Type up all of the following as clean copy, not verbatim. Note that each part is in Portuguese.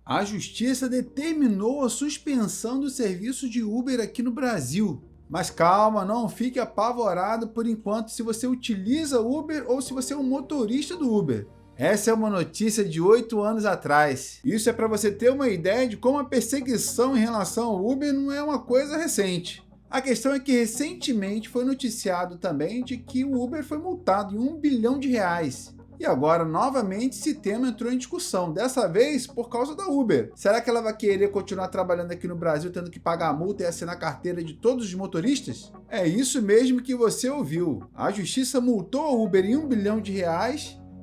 A justiça determinou a suspensão do serviço de Uber aqui no Brasil. Mas calma, não fique apavorado por enquanto se você utiliza Uber ou se você é um motorista do Uber. Essa é uma notícia de 8 anos atrás. Isso é para você ter uma ideia de como a perseguição em relação ao Uber não é uma coisa recente. A questão é que recentemente foi noticiado também de que o Uber foi multado em R$1 bilhão. E agora, novamente, esse tema entrou em discussão, dessa vez por causa da Uber. Será que ela vai querer continuar trabalhando aqui no Brasil, tendo que pagar a multa e assinar a carteira de todos os motoristas? É isso mesmo que você ouviu. A justiça multou a Uber em R$1 bilhão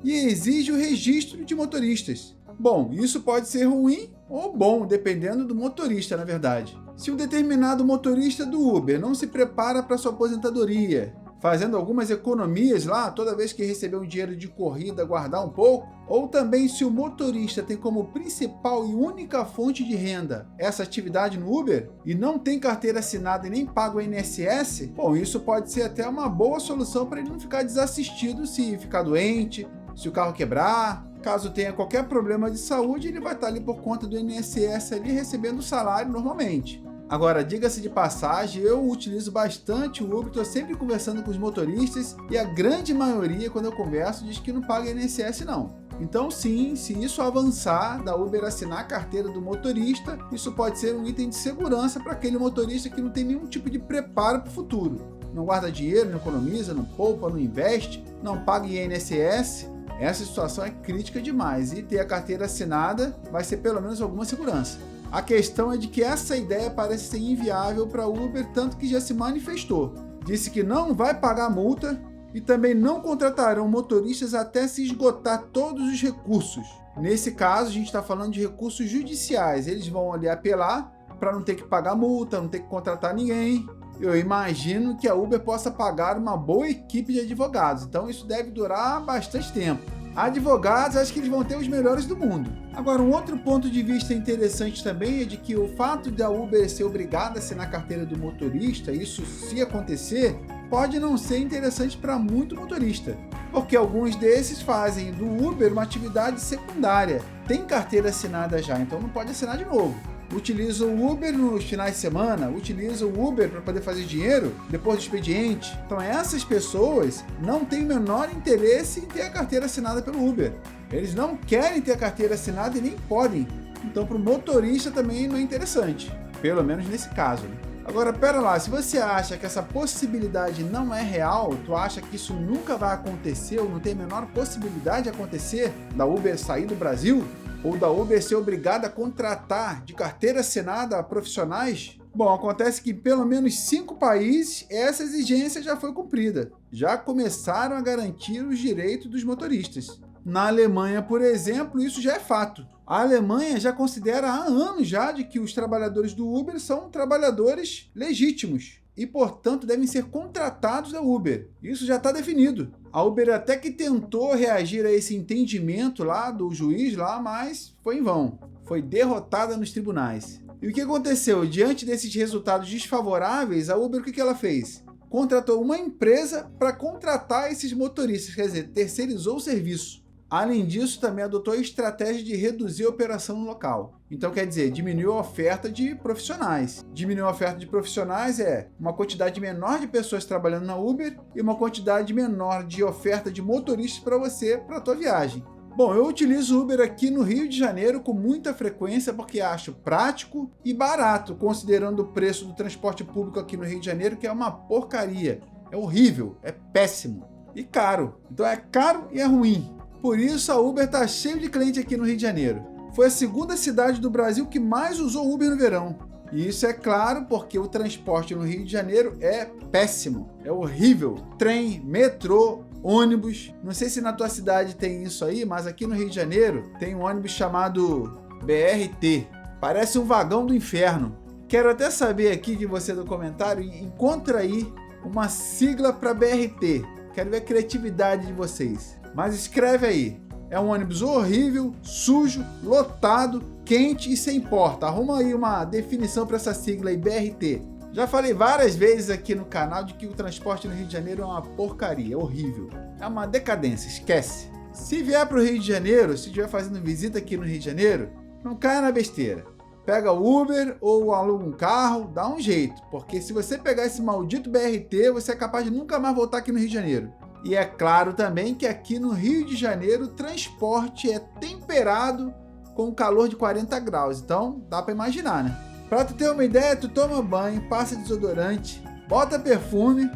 e exige o registro de motoristas. Bom, isso pode ser ruim ou bom, dependendo do motorista, na verdade. Se um determinado motorista do Uber não se prepara para sua aposentadoria, fazendo algumas economias lá, toda vez que receber um dinheiro de corrida, guardar um pouco, ou também se o motorista tem como principal e única fonte de renda essa atividade no Uber, e não tem carteira assinada e nem paga o INSS, bom, isso pode ser até uma boa solução para ele não ficar desassistido se ficar doente, se o carro quebrar. Caso tenha qualquer problema de saúde, ele vai estar ali por conta do INSS ali recebendo o salário normalmente. Agora, diga-se de passagem, eu utilizo bastante o Uber, estou sempre conversando com os motoristas e a grande maioria, quando eu converso, diz que não paga INSS não. Então sim, se isso avançar, da Uber assinar a carteira do motorista, isso pode ser um item de segurança para aquele motorista que não tem nenhum tipo de preparo para o futuro. Não guarda dinheiro, não economiza, não poupa, não investe, não paga INSS. Essa situação é crítica demais e ter a carteira assinada vai ser pelo menos alguma segurança. A questão é de que essa ideia parece ser inviável para a Uber, tanto que já se manifestou. Disse que não vai pagar multa e também não contratarão motoristas até se esgotar todos os recursos. Nesse caso, a gente está falando de recursos judiciais. Eles vão ali apelar para não ter que pagar multa, não ter que contratar ninguém. Eu imagino que a Uber possa pagar uma boa equipe de advogados, então isso deve durar bastante tempo. Advogados, acho que eles vão ter os melhores do mundo. Agora, um outro ponto de vista interessante também é de que o fato da Uber ser obrigada a assinar a carteira do motorista, isso se acontecer, pode não ser interessante para muito motorista, porque alguns desses fazem do Uber uma atividade secundária. Tem carteira assinada já, então não pode assinar de novo. Utiliza o Uber nos finais de semana, utiliza o Uber para poder fazer dinheiro depois do expediente. Então essas pessoas não têm o menor interesse em ter a carteira assinada pelo Uber. Eles não querem ter a carteira assinada e nem podem. Então para o motorista também não é interessante, pelo menos nesse caso, né? Agora, pera lá, se você acha que essa possibilidade não é real, tu acha que isso nunca vai acontecer ou não tem a menor possibilidade de acontecer da Uber sair do Brasil? Ou da Uber ser obrigada a contratar de carteira assinada profissionais? Bom, acontece que em pelo menos 5 países essa exigência já foi cumprida. Já começaram a garantir os direitos dos motoristas. Na Alemanha, por exemplo, isso já é fato. A Alemanha já considera há anos já de que os trabalhadores do Uber são trabalhadores legítimos e, portanto, devem ser contratados da Uber. Isso já está definido. A Uber até que tentou reagir a esse entendimento lá do juiz, lá, mas foi em vão. Foi derrotada nos tribunais. E o que aconteceu? Diante desses resultados desfavoráveis, a Uber o que ela fez? Contratou uma empresa para contratar esses motoristas, quer dizer, terceirizou o serviço. Além disso, também adotou a estratégia de reduzir a operação no local. Então, quer dizer, diminuiu a oferta de profissionais. Diminuiu a oferta de profissionais é uma quantidade menor de pessoas trabalhando na Uber e uma quantidade menor de oferta de motoristas para você, para a tua viagem. Bom, eu utilizo Uber aqui no Rio de Janeiro com muita frequência porque acho prático e barato, considerando o preço do transporte público aqui no Rio de Janeiro, que é uma porcaria. É horrível, é péssimo. E caro. Então é caro e é ruim. Por isso a Uber está cheio de cliente aqui no Rio de Janeiro. Foi a segunda cidade do Brasil que mais usou Uber no verão. E isso é claro porque o transporte no Rio de Janeiro é péssimo, é horrível. Trem, metrô, ônibus. Não sei se na tua cidade tem isso aí, mas aqui no Rio de Janeiro tem um ônibus chamado BRT. Parece um vagão do inferno. Quero até saber aqui de você no comentário, encontra aí uma sigla para BRT. Quero ver a criatividade de vocês. Mas escreve aí, é um ônibus horrível, sujo, lotado, quente e sem porta. Arruma aí uma definição para essa sigla aí, BRT. Já falei várias vezes aqui no canal de que o transporte no Rio de Janeiro é uma porcaria, é horrível. É uma decadência, esquece. Se vier para o Rio de Janeiro, se estiver fazendo visita aqui no Rio de Janeiro, não caia na besteira. Pega o Uber ou aluga um carro, dá um jeito, porque se você pegar esse maldito BRT, você é capaz de nunca mais voltar aqui no Rio de Janeiro. E é claro também que aqui no Rio de Janeiro o transporte é temperado com o calor de 40 graus, então dá para imaginar, né? Pra tu ter uma ideia, tu toma banho, passa desodorante, bota perfume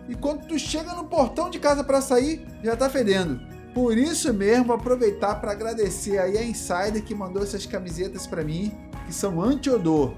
e quando tu chega no portão de casa para sair, já tá fedendo. Por isso mesmo, vou aproveitar para agradecer aí a Insider que mandou essas camisetas para mim, que são anti-odor.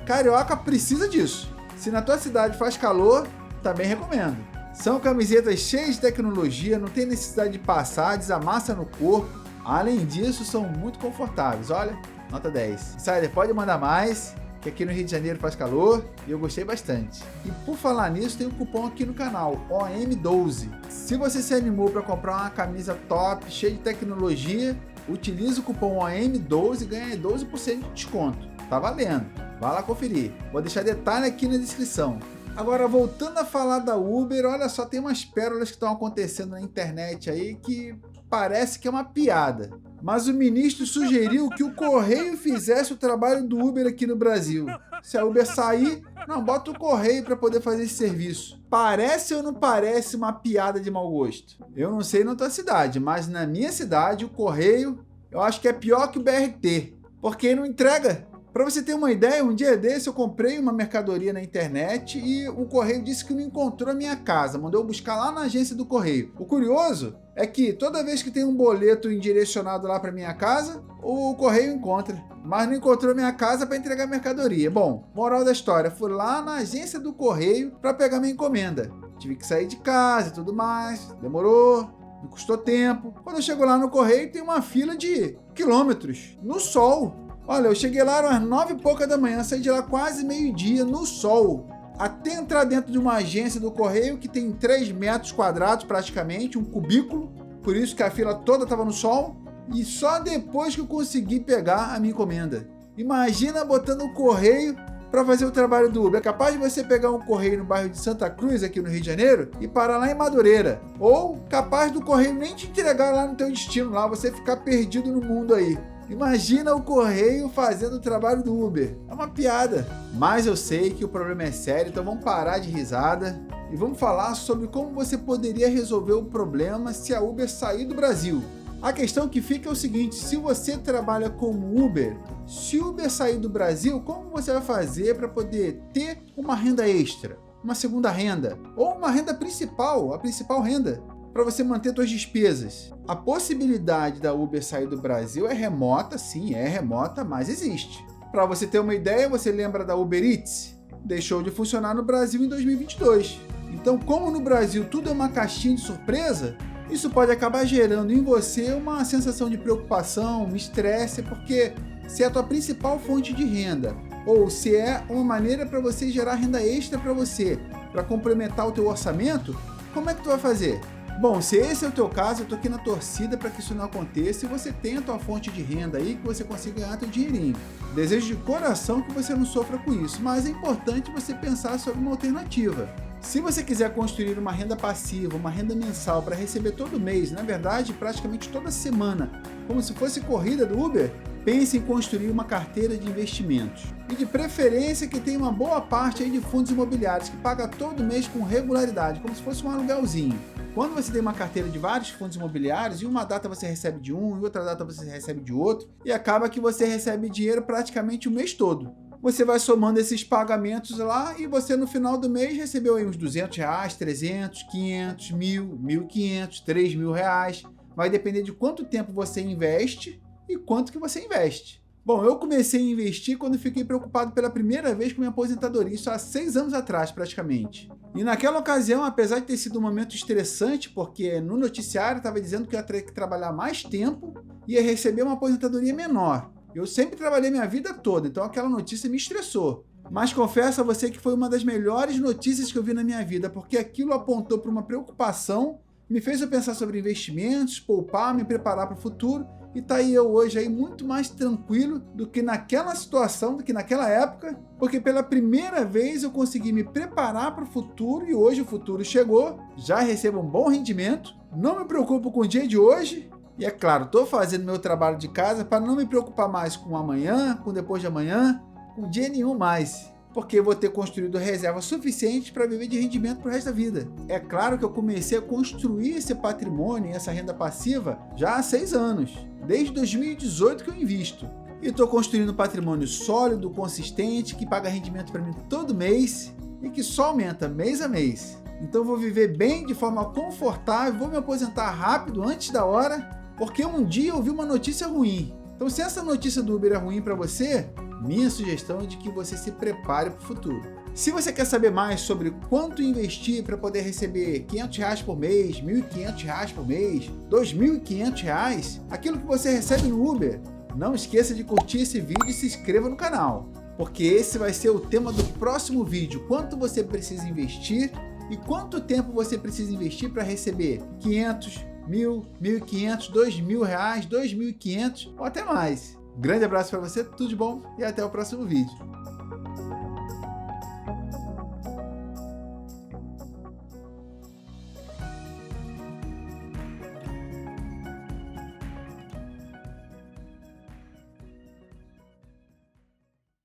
Carioca precisa disso. Se na tua cidade faz calor, também recomendo. São camisetas cheias de tecnologia, não tem necessidade de passar, desamassa no corpo. Além disso, são muito confortáveis. Olha, nota 10. Insider, pode mandar mais, que aqui no Rio de Janeiro faz calor e eu gostei bastante. E por falar nisso, tem um cupom aqui no canal, OM12. Se você se animou para comprar uma camisa top, cheia de tecnologia, utilize o cupom OM12 e ganha 12% de desconto. Tá valendo. Vai lá conferir. Vou deixar detalhe aqui na descrição. Agora, voltando a falar da Uber, olha só, tem umas pérolas que estão acontecendo na internet aí que parece que é uma piada. Mas o ministro sugeriu que o Correio fizesse o trabalho do Uber aqui no Brasil. Se a Uber sair, não, bota o Correio para poder fazer esse serviço. Parece ou não parece uma piada de mau gosto? Eu não sei na tua cidade, mas na minha cidade o Correio eu acho que é pior que o BRT, porque não entrega. Para você ter uma ideia, um dia desse eu comprei uma mercadoria na internet e o Correio disse que não encontrou a minha casa, mandou eu buscar lá na agência do Correio. O curioso é que toda vez que tem um boleto indirecionado lá para minha casa, o Correio encontra, mas não encontrou minha casa para entregar a mercadoria. Bom, moral da história, fui lá na agência do Correio para pegar minha encomenda. Tive que sair de casa e tudo mais, demorou, me custou tempo. Quando eu chego lá no Correio tem uma fila de quilômetros, no sol. Olha, eu cheguei lá às 9 e pouca da manhã, saí de lá quase meio-dia no sol, até entrar dentro de uma agência do Correio que tem 3 metros quadrados praticamente, um cubículo, por isso que a fila toda estava no sol, e só depois que eu consegui pegar a minha encomenda. Imagina botando o Correio para fazer o trabalho do Uber. É capaz de você pegar um Correio no bairro de Santa Cruz, aqui no Rio de Janeiro, e parar lá em Madureira. Ou capaz do Correio nem te entregar lá no teu destino, lá você ficar perdido no mundo aí. Imagina o Correio fazendo o trabalho do Uber. É uma piada. Mas eu sei que o problema é sério, então vamos parar de risada e vamos falar sobre como você poderia resolver o problema se a Uber sair do Brasil. A questão que fica é o seguinte: se você trabalha como Uber, se o Uber sair do Brasil, como você vai fazer para poder ter uma renda extra, uma segunda renda ou uma renda principal, a principal renda, para você manter suas despesas? A possibilidade da Uber sair do Brasil é remota, sim, é remota, mas existe. Para você ter uma ideia, você lembra da Uber Eats? Deixou de funcionar no Brasil em 2022. Então, como no Brasil tudo é uma caixinha de surpresa, isso pode acabar gerando em você uma sensação de preocupação, um estresse, porque se é a tua principal fonte de renda, ou se é uma maneira para você gerar renda extra para você, para complementar o teu orçamento, como é que tu vai fazer? Bom, se esse é o teu caso, eu tô aqui na torcida para que isso não aconteça e você tenha a tua fonte de renda aí, que você consiga ganhar teu dinheirinho. Desejo de coração que você não sofra com isso, mas é importante você pensar sobre uma alternativa. Se você quiser construir uma renda passiva, uma renda mensal para receber todo mês, na verdade, praticamente toda semana, como se fosse corrida do Uber, pense em construir uma carteira de investimentos. E de preferência que tenha uma boa parte aí de fundos imobiliários, que paga todo mês com regularidade, como se fosse um aluguelzinho. Quando você tem uma carteira de vários fundos imobiliários, em uma data você recebe de um, em outra data você recebe de outro, e acaba que você recebe dinheiro praticamente o mês todo. Você vai somando esses pagamentos lá e você no final do mês recebeu aí uns R$200, 300, 500, 1.000, 1.500, 3.000 reais. Vai depender de quanto tempo você investe e quanto que você investe. Bom, eu comecei a investir quando fiquei preocupado pela primeira vez com minha aposentadoria, isso há 6 anos atrás praticamente. E naquela ocasião, apesar de ter sido um momento estressante, porque no noticiário estava dizendo que eu ia ter que trabalhar mais tempo e ia receber uma aposentadoria menor. Eu sempre trabalhei minha vida toda, então aquela notícia me estressou. Mas confesso a você que foi uma das melhores notícias que eu vi na minha vida, porque aquilo apontou para uma preocupação, me fez eu pensar sobre investimentos, poupar, me preparar para o futuro, e tá aí eu hoje aí muito mais tranquilo do que naquela situação, do que naquela época, porque pela primeira vez eu consegui me preparar para o futuro e hoje o futuro chegou, já recebo um bom rendimento, não me preocupo com o dia de hoje E é claro, estou fazendo meu trabalho de casa para não me preocupar mais com amanhã, com depois de amanhã, com dia nenhum mais. Porque eu vou ter construído reserva suficiente para viver de rendimento para o resto da vida. É claro que eu comecei a construir esse patrimônio, essa renda passiva, já há 6 anos. Desde 2018 que eu invisto. E estou construindo um patrimônio sólido, consistente, que paga rendimento para mim todo mês e que só aumenta mês a mês. Então eu vou viver bem, de forma confortável, vou me aposentar rápido, antes da hora, porque um dia eu vi uma notícia ruim. Então, se essa notícia do Uber é ruim para você, minha sugestão é de que você se prepare para o futuro. Se você quer saber mais sobre quanto investir para poder receber R$500 por mês, R$1.500 por mês, R$2.500, aquilo que você recebe no Uber, não esqueça de curtir esse vídeo e se inscreva no canal, porque esse vai ser o tema do próximo vídeo. Quanto você precisa investir e quanto tempo você precisa investir para receber 500, 1.000, 1.500, R$2.000, 2.500 ou até mais. Grande abraço para você, tudo de bom e até o próximo vídeo.